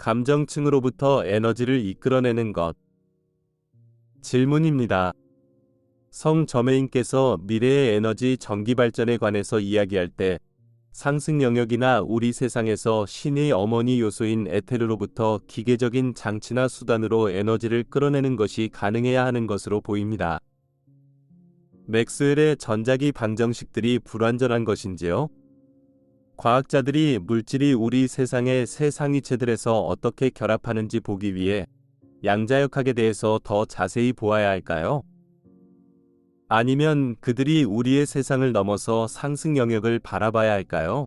감정층으로부터 에너지를 이끌어내는 것. 질문입니다. 성점혜인께서 미래의 에너지 전기 발전에 관해서 이야기할 때 상승 영역이나 우리 세상에서 신의 어머니 요소인 에테르로부터 기계적인 장치나 수단으로 에너지를 끌어내는 것이 가능해야 하는 것으로 보입니다. 맥스웰의 전자기 방정식들이 불완전한 것인지요? 과학자들이 물질이 우리 세상의 새 상위체들에서 어떻게 결합하는지 보기 위해 양자역학에 대해서 더 자세히 보아야 할까요? 아니면 그들이 우리의 세상을 넘어서 상승 영역을 바라봐야 할까요?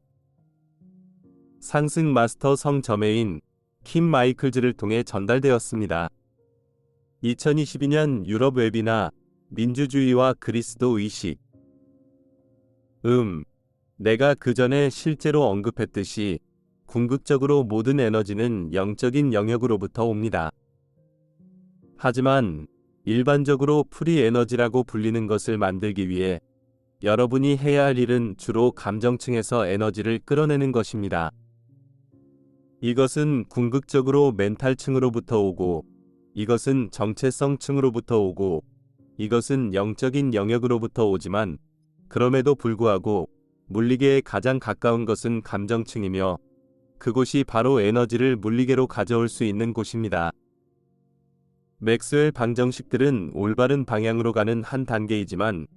상승 마스터 성점혜인 킴 마이클즈를 통해 전달되었습니다. 2022년 유럽 웨비나 민주주의와 그리스도 의식. 내가 그 전에 실제로 언급했듯이 궁극적으로 모든 에너지는 영적인 영역으로부터 옵니다. 하지만 일반적으로 프리 에너지라고 불리는 것을 만들기 위해 여러분이 해야 할 일은 주로 감정층에서 에너지를 끌어내는 것입니다. 이것은 궁극적으로 멘탈층으로부터 오고, 이것은 정체성층으로부터 오고, 이것은 영적인 영역으로부터 오지만, 그럼에도 불구하고 물리계에 가장 가까운 것은 감정층이며, 그곳이 바로 에너지를 물리계로 가져올 수 있는 곳입니다. 맥스웰 방정식들은 올바른 방향으로 가는 한 단계이지만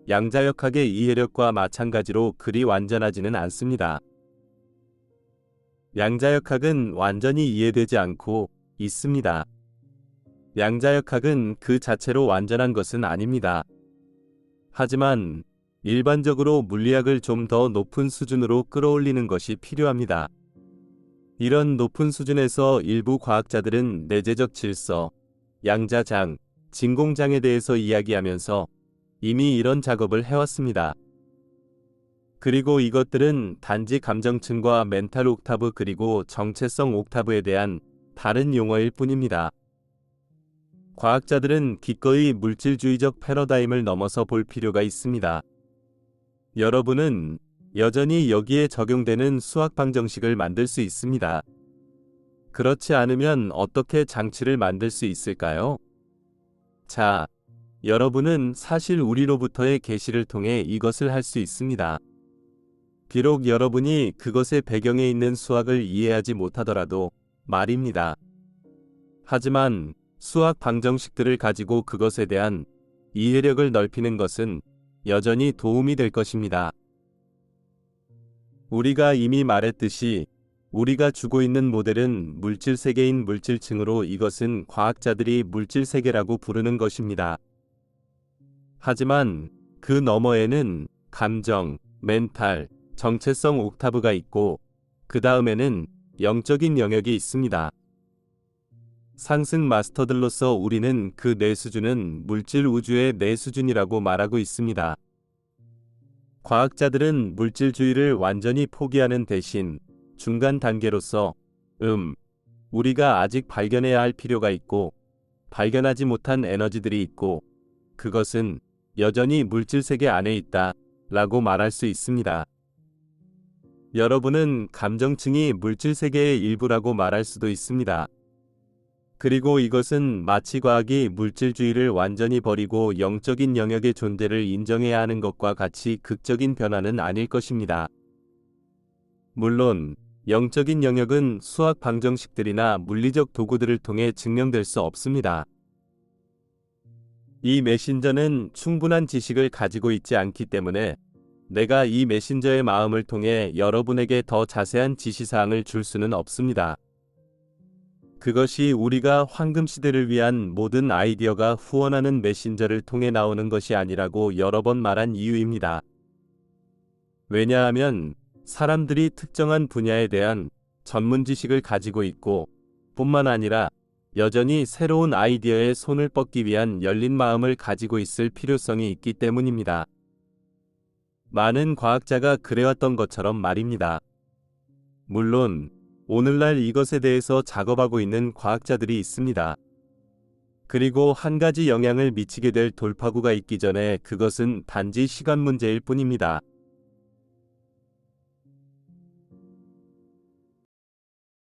양자역학의 이해력과 마찬가지로 그리 완전하지는 않습니다. 양자역학은 완전히 이해되지 않고 있습니다. 양자역학은 그 자체로 완전한 것은 아닙니다. 하지만 일반적으로 물리학을 좀 더 높은 수준으로 끌어올리는 것이 필요합니다. 이런 높은 수준에서 일부 과학자들은 내재적 질서, 양자장, 진공장에 대해서 이야기하면서 이미 이런 작업을 해왔습니다. 그리고 이것들은 단지 감정층과 멘탈 옥타브 그리고 정체성 옥타브에 대한 다른 용어일 뿐입니다. 과학자들은 기꺼이 물질주의적 패러다임을 넘어서 볼 필요가 있습니다. 여러분은 여전히 여기에 적용되는 수학 방정식을 만들 수 있습니다. 그렇지 않으면 어떻게 장치를 만들 수 있을까요? 자, 여러분은 사실 우리로부터의 계시를 통해 이것을 할 수 있습니다. 비록 여러분이 그것의 배경에 있는 수학을 이해하지 못하더라도 말입니다. 하지만 수학 방정식들을 가지고 그것에 대한 이해력을 넓히는 것은 여전히 도움이 될 것입니다. 우리가 이미 말했듯이 우리가 주고 있는 모델은 물질세계인 물질층으로 이것은 과학자들이 물질세계라고 부르는 것입니다. 하지만 그 너머에는 감정, 멘탈, 정체성 옥타브가 있고 그 다음에는 영적인 영역이 있습니다. 상승 마스터들로서 우리는 그 네 수준은 물질 우주의 네 수준이라고 말하고 있습니다. 과학자들은 물질주의를 완전히 포기하는 대신 중간 단계로서 우리가 아직 발견해야 할 필요가 있고 발견하지 못한 에너지들이 있고 그것은 여전히 물질세계 안에 있다 라고 말할 수 있습니다. 여러분은 감정층이 물질세계의 일부라고 말할 수도 있습니다. 그리고 이것은 마치 과학이 물질주의를 완전히 버리고 영적인 영역의 존재를 인정해야 하는 것과 같이 극적인 변화는 아닐 것입니다. 물론 영적인 영역은 수학 방정식들이나 물리적 도구들을 통해 증명될 수 없습니다. 이 메신저는 충분한 지식을 가지고 있지 않기 때문에 내가 이 메신저의 마음을 통해 여러분에게 더 자세한 지시사항을 줄 수는 없습니다. 그것이 우리가 황금시대를 위한 모든 아이디어가 후원하는 메신저를 통해 나오는 것이 아니라고 여러 번 말한 이유입니다. 왜냐하면 사람들이 특정한 분야에 대한 전문 지식을 가지고 있고 뿐만 아니라 여전히 새로운 아이디어에 손을 뻗기 위한 열린 마음을 가지고 있을 필요성이 있기 때문입니다. 많은 과학자가 그래왔던 것처럼 말입니다. 물론 오늘날 이것에 대해서 작업하고 있는 과학자들이 있습니다. 그리고 한 가지 영향을 미치게 될 돌파구가 있기 전에 그것은 단지 시간 문제일 뿐입니다.